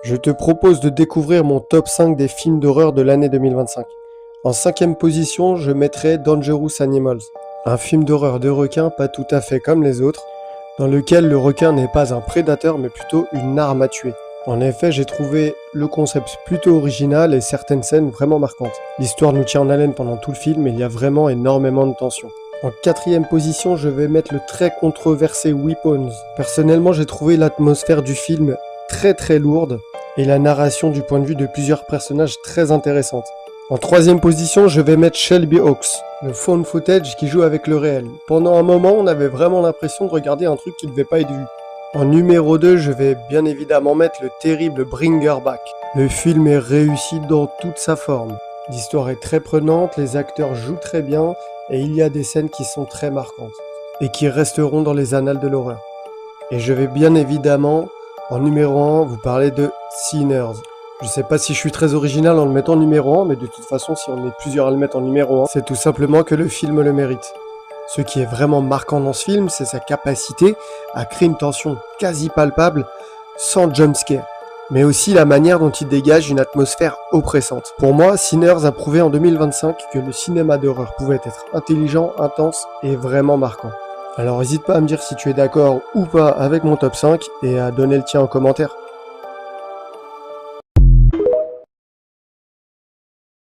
Je te propose de découvrir mon top 5 des films d'horreur de l'année 2025. En cinquième position, je mettrai Dangerous Animals, un film d'horreur de requin pas tout à fait comme les autres, dans lequel le requin n'est pas un prédateur mais plutôt une arme à tuer. En effet, j'ai trouvé le concept plutôt original et certaines scènes vraiment marquantes. L'histoire nous tient en haleine pendant tout le film et il y a vraiment énormément de tension. En quatrième position, je vais mettre le très controversé Weapons. Personnellement, j'ai trouvé l'atmosphère du film très lourde et la narration du point de vue de plusieurs personnages très intéressante. En troisième position, je vais mettre Shelby Hawks, le found footage qui joue avec le réel. Pendant un moment, on avait vraiment l'impression de regarder un truc qui ne devait pas être vu. En numéro 2, je vais bien évidemment mettre le terrible Bringer Back. Le film est réussi dans toute sa forme. L'histoire est très prenante, les acteurs jouent très bien et il y a des scènes qui sont très marquantes et qui resteront dans les annales de l'horreur. Et je vais bien évidemment, en numéro 1, vous parler de Sinners. Je sais pas si je suis très original en le mettant en numéro 1, mais de toute façon, si on est plusieurs à le mettre en numéro 1, c'est tout simplement que le film le mérite. Ce qui est vraiment marquant dans ce film, c'est sa capacité à créer une tension quasi palpable sans jumpscare, mais aussi la manière dont il dégage une atmosphère oppressante. Pour moi, Sinners a prouvé en 2025 que le cinéma d'horreur pouvait être intelligent, intense et vraiment marquant. Alors n'hésite pas à me dire si tu es d'accord ou pas avec mon top 5 et à donner le tien en commentaire.